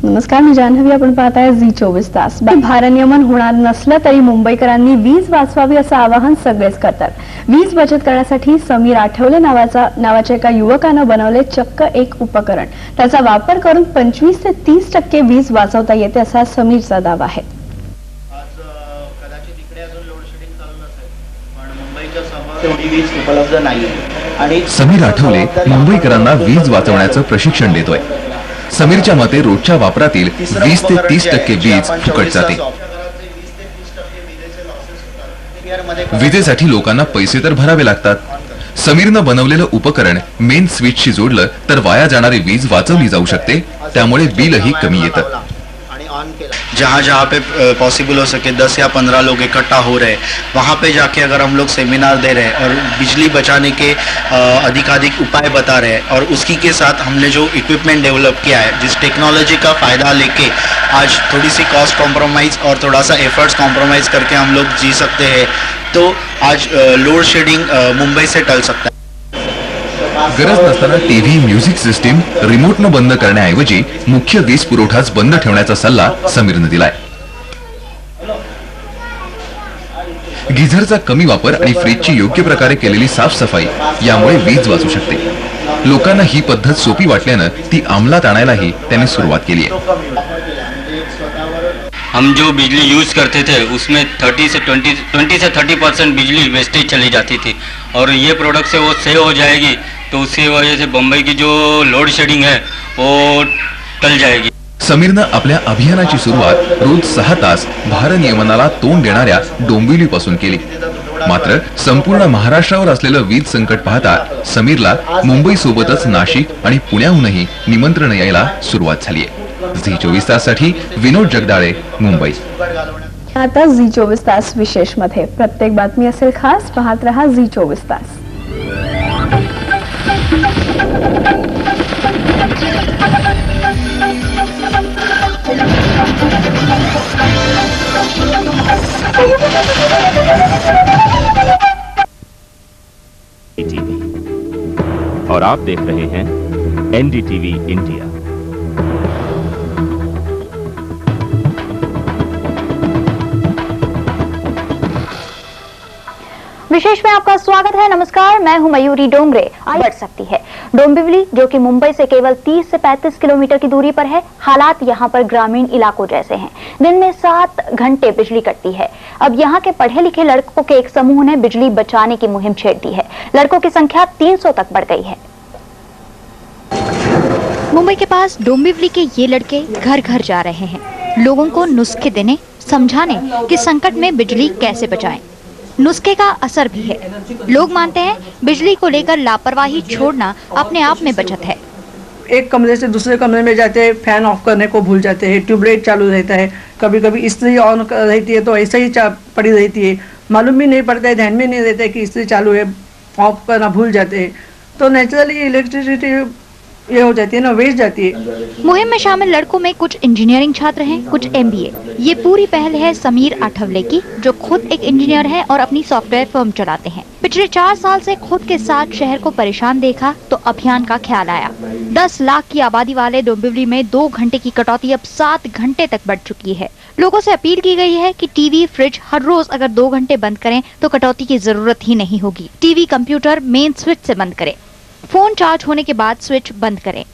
नमस्कार, मी जान्हवी. आपण पाहताय झी 24 तास. भारनियमन होणार नसलं तरी मुंबईकरांनी वीज वाचवावी असं आवाहन सगळेच करतात. वीज बचत करण्यासाठी समीर आठवले नावाच्या एका युवकानं बनवले चक्क एक उपकरण. त्याचा वापर करून 25 ते 30% वीज वाचवता येते असा समीरचा दावा आहे. समीर आठवले मुंबईकरांना वीज वाचवण्याचं प्रशिक्षण देतोय. समीरच्या मते रोजच्या वापरातील 20 ते 30% वीज फुकट जाते. विजेसाठी लोकांना पैसे तर भरावे लागतात. समीरनं बनवलेलं उपकरण मेन स्विचशी जोडलं तर वाया जाणारी वीज वाचवली जाऊ शकते. त्यामुळे बिलही कमी येतं. जहाँ जहाँ पे पॉसिबल हो सके 10 या 15 लोग इकट्ठा हो रहे, वहाँ पे जाके अगर हम लोग सेमिनार दे रहे हैं और बिजली बचाने के अधिकाधिक उपाय बता रहे हैं और उसी के साथ हमने जो इक्विपमेंट डेवलप किया है, जिस टेक्नोलॉजी का फ़ायदा लेके आज थोड़ी सी कॉस्ट कॉम्प्रोमाइज़ और थोड़ा सा एफर्ट्स कॉम्प्रोमाइज़ करके हम लोग जी सकते हैं, तो आज लोड शेडिंग मुंबई से टल सकता है. गरज नसताना टीव्ही, म्युझिक सिस्टीम रिमोटनं बंद करण्याऐवजी मुख्य वीज पुरवठाच बंद ठेवण्याचा सल्ला समीरनं दिलाय. गिझरचा कमी वापर आणि फ्रीजची योग्य प्रकारे केलेली साफसफाई यामुळे वीज वाचू शकते. लोकांना ही पद्धत सोपी वाटल्यानं ती अंमलात आणायलाही त्यांनी सुरुवात केली आहे. हम जो बिजली यूज़ करते थे उसमें 20 से 30% बिजली वेस्टेज चली जाती थी और ये प्रोडक्ट से वो सेव हो जाएगी, तो उसकी वजह से बम्बई की जो लोड शेडिंग है वो टल जाएगी. समीरनं आपल्या अभियानाची सुरुवात रोज 6 तास भारनियमनाला तोंड देणाऱ्या डोंबिवलीपासून केली. मात्र संपूर्ण महाराष्ट्रावर असलेलं वीज संकट पाहता समीरला मुंबईसोबतच नाशिक आणि पुण्याहूनही निमंत्रण यायला सुरुवात झाली आहे. झी 24 ताससाठी विनोद जगदाळे, मुंबई. आता झी 24 तास विशेष मध्ये प्रत्येक बातमी असेल खास. पाहत रहा झी 24 तास. और आप देख रहे हैं एनडीटीवी इंडिया. विशेष में आपका स्वागत है. नमस्कार, मैं हूं मयूरी डोंगरे. बढ़ सकती है. डोंबिवली जो कि मुंबई से केवल 30 से 35 किलोमीटर की दूरी पर है. हालात यहां पर ग्रामीण इलाकों जैसे हैं. दिन में 7 घंटे बिजली कटती है. अब यहां के पढ़े लिखे लड़कों के एक समूह ने बिजली बचाने की मुहिम छेड़ दी है. लड़कों की संख्या 300 तक बढ़ गई है. मुंबई के पास डोंबिवली के ये लड़के घर घर जा रहे हैं. लोगों को नुस्खे देने, समझाने कि संकट में बिजली कैसे बचाएं. नुस्खे का असर भी है. लोग मानते हैं बिजली को लेकर लापरवाही छोड़ना अपने आप में बचत है. एक कमरे से दूसरे कमरे में जाते हैं, फैन ऑफ करने को भूल जाते हैं, ट्यूबलाइट चालू रहता है, कभी कभी इस्त्री ऑन रहती है तो ऐसे ही पड़ी रहती है, मालूम भी नहीं पड़ता है, ध्यान में नहीं रहता है कि इस्त्री चालू है, ऑफ करना भूल जाते हैं, तो नेचुरली इलेक्ट्रिसिटी ये हो जाती है ना, वेस्ट जाती है. मुहिम में शामिल लड़कों में कुछ इंजीनियरिंग छात्र हैं, कुछ MBA. ये पूरी पहल है समीर आठवले की, जो खुद एक इंजीनियर है और अपनी सॉफ्टवेयर फर्म चलाते हैं. पिछले 4 साल से खुद के साथ शहर को परेशान देखा तो अभियान का ख्याल आया. 10 लाख की आबादी वाले डोंबिवली में 2 घंटे की कटौती अब 7 घंटे तक बढ़ चुकी है. लोगों से अपील की गई है कि टीवी, फ्रिज हर रोज अगर 2 घंटे बंद करें तो कटौती की जरूरत ही नहीं होगी. टीवी, कंप्यूटर मेन स्विच से बंद करें. फोन चार्ज होने के बाद स्विच बंद करें.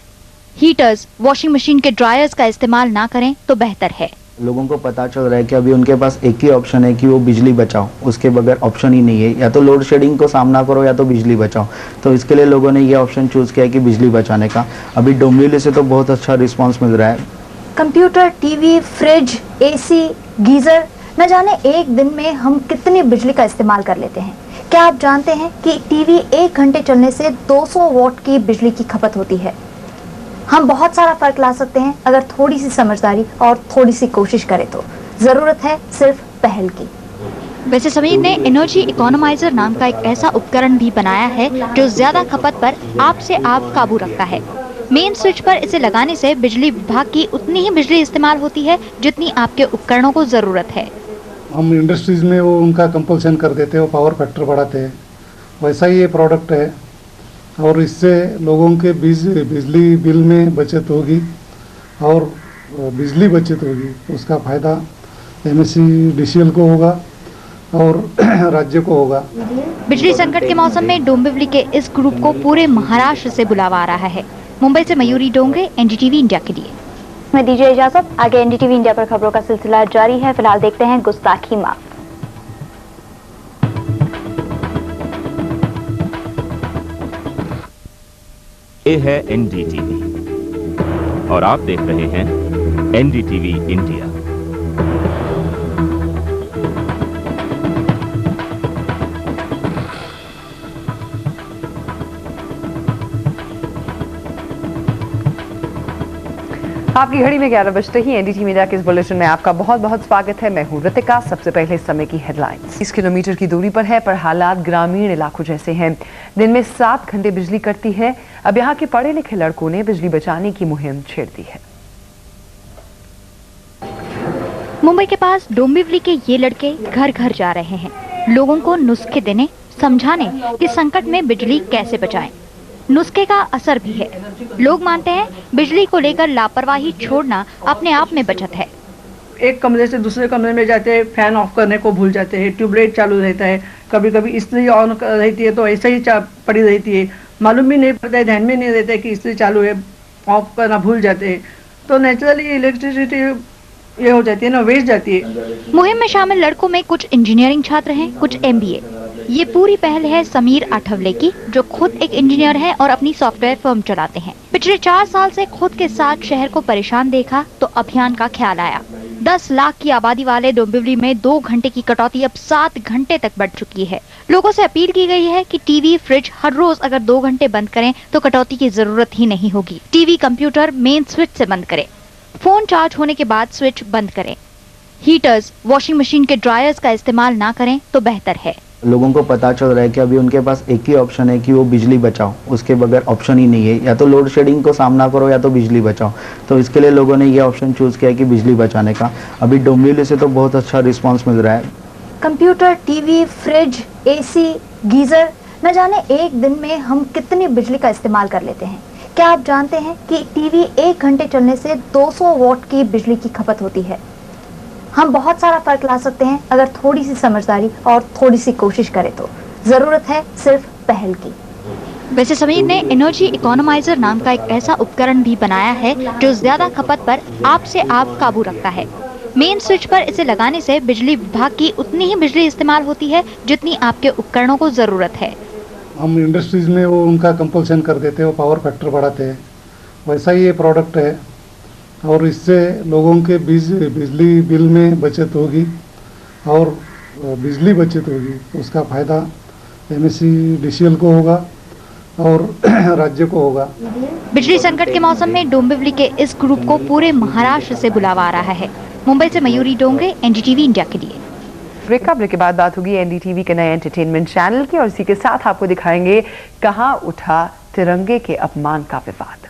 हीटर्स, वॉशिंग मशीन के ड्रायर्स का इस्तेमाल ना करें तो बेहतर है. लोगों को पता चल रहा है कि अभी उनके पास एक ही ऑप्शन है कि वो बिजली बचाओ, उसके बगैर ऑप्शन ही नहीं है. या तो लोड शेडिंग को सामना करो या तो बिजली बचाओ. तो इसके लिए लोगों ने ये ऑप्शन चूज किया कि बिजली बचाने का. अभी डोंबिवली से तो बहुत अच्छा रिस्पॉन्स मिल रहा है. Computer, TV, fridge, AC, geyser, न जाने एक दिन में हम कितनी बिजली का इस्तेमाल कर लेते हैं. क्या आप जानते हैं कि टीवी 1 घंटे चलने से 200 वॉट की बिजली की खपत होती है. हम बहुत सारा फर्क ला सकते हैं अगर थोड़ी सी समझदारी और थोड़ी सी कोशिश करें तो. जरूरत है सिर्फ पहल की. वैसे समीर ने एनर्जी इकोनोमाइजर नाम का एक ऐसा उपकरण भी बनाया है जो ज्यादा खपत पर आप से आप काबू रखता है. मेन स्विच पर इसे लगाने से बिजली विभाग की उतनी ही बिजली इस्तेमाल होती है जितनी आपके उपकरणों को जरूरत है. हम इंडस्ट्रीज में वो उनका कंपल्सन कर देते हैं, वो पावर फैक्टर बढ़ाते हैं. वैसा ही ये प्रोडक्ट है. और इससे लोगों के बिजली बिल में बचत होगी और बिजली बचत होगी, उसका फ़ायदा MSEDCL को होगा और राज्य को होगा। बिजली संकट के मौसम में डोंबिवली के इस ग्रुप को पूरे महाराष्ट्र से बुलावा आ रहा है। मुंबई से मयूरी डोंगरे, NDTV इंडिया के लिए। मैं दीजिए इजाजत, आगे NDTV इंडिया पर खबरों का सिलसिला जारी है। फिलहाल देखते हैं गुस्ताखी माफ। ये है NDTV और आप देख रहे हैं NDTV इंडिया। आपकी घड़ी में 11 बजते ही NDTV मीडिया के इस बुलेटिन में आपका बहुत बहुत स्वागत है। मैं हूं ऋतिका। सबसे पहले इस समय की हेडलाइंस। 30 किलोमीटर की दूरी पर है, पर हालात ग्रामीण इलाकों जैसे हैं। दिन में 7 घंटे बिजली कटती है। अब यहां के पढ़े लिखे लड़कों ने बिजली बचाने की मुहिम छेड़ दी है। मुंबई के पास डोंबिवली के ये लड़के घर घर जा रहे हैं, लोगों को नुस्खे देने, समझाने कि संकट में बिजली कैसे बचाएं। नुस्खे का असर भी है। लोग मानते हैं बिजली को लेकर लापरवाही छोड़ना अपने आप में बचत है। एक कमरे से दूसरे कमरे में जाते हैं, फैन ऑफ करने को भूल जाते हैं, ट्यूबलाइट चालू रहता है, कभी कभी इस्त्री ऑन रहती है तो ऐसे ही पड़ी रहती है, मालूम भी नहीं पड़ता है, ध्यान में नहीं रहता है कि इस्त्री चालू है, ऑफ करना भूल जाते हैं, तो नेचुरली इलेक्ट्रिसिटी ये हो जाती है ना, वेस्ट जाती है। मुहिम में शामिल लड़कों में कुछ इंजीनियरिंग छात्र हैं, कुछ MBA। ये पूरी पहल है समीर आठवले की, जो खुद एक इंजीनियर हैं और अपनी सॉफ्टवेयर फर्म चलाते हैं। पिछले 4 साल से खुद के साथ शहर को परेशान देखा तो अभियान का ख्याल आया। 10 लाख की आबादी वाले डोंबिवली में 2 घंटे की कटौती अब 7 घंटे तक बढ़ चुकी है। लोगों से अपील की गई है कि टीवी, फ्रिज हर रोज अगर 2 घंटे बंद करें तो कटौती की जरूरत ही नहीं होगी। टीवी, कंप्यूटर मेन स्विच से बंद करें, फोन चार्ज होने के बाद स्विच बंद करें। हीटर्स, वॉशिंग मशीन के ड्रायर्स का इस्तेमाल ना करें तो बेहतर है। लोगों को पता चल रहा है कि अभी उनके पास एक ही ऑप्शन है कि वो बिजली बचाओ, उसके बगैर ऑप्शन ही नहीं है। या तो लोड शेडिंग को सामना करो या तो बिजली बचाओ। तो इसके लिए लोगों ने ये ऑप्शन चूज किया है कि बिजली बचाने का। अभी डोंबिवली से तो बहुत अच्छा रिस्पांस मिल रहा है। Computer, TV, fridge, AC, geyser, न जाने एक दिन में हम कितनी बिजली का इस्तेमाल कर लेते हैं। क्या आप जानते हैं कि टीवी 1 घंटे चलने से 200 वॉट की बिजली की खपत होती है। हम बहुत सारा फर्क ला सकते हैं अगर थोड़ी सी समझदारी और थोड़ी सी कोशिश करें तो। जरूरत है सिर्फ पहल की। वैसे समीर ने एनर्जी इकोनोमाइजर नाम का एक ऐसा उपकरण भी बनाया है जो ज्यादा खपत पर आप से आप काबू रखता है। मेन स्विच पर इसे लगाने से बिजली विभाग की उतनी ही बिजली इस्तेमाल होती है जितनी आपके उपकरणों को जरूरत है। हम इंडस्ट्रीज में वो उनका कंपल्सन कर देते हैं, वो पावर फैक्टर बढ़ाते हैं। वैसा ही ये प्रोडक्ट है और इससे लोगों के बिजली बिल में बचत होगी और बिजली बचत होगी, उसका फ़ायदा MSEDCL को होगा और राज्य को होगा। बिजली संकट के मौसम में डोंबिवली के इस ग्रुप को पूरे महाराष्ट्र से बुलावा आ रहा है। मुंबई से मयूरी डोंगरे, NDTV इंडिया के लिए। ब्रेक के बाद बात होगी NDTV के नए एंटरटेनमेंट चैनल की और इसी के साथ आपको दिखाएंगे कहां उठा तिरंगे के अपमान का विवाद।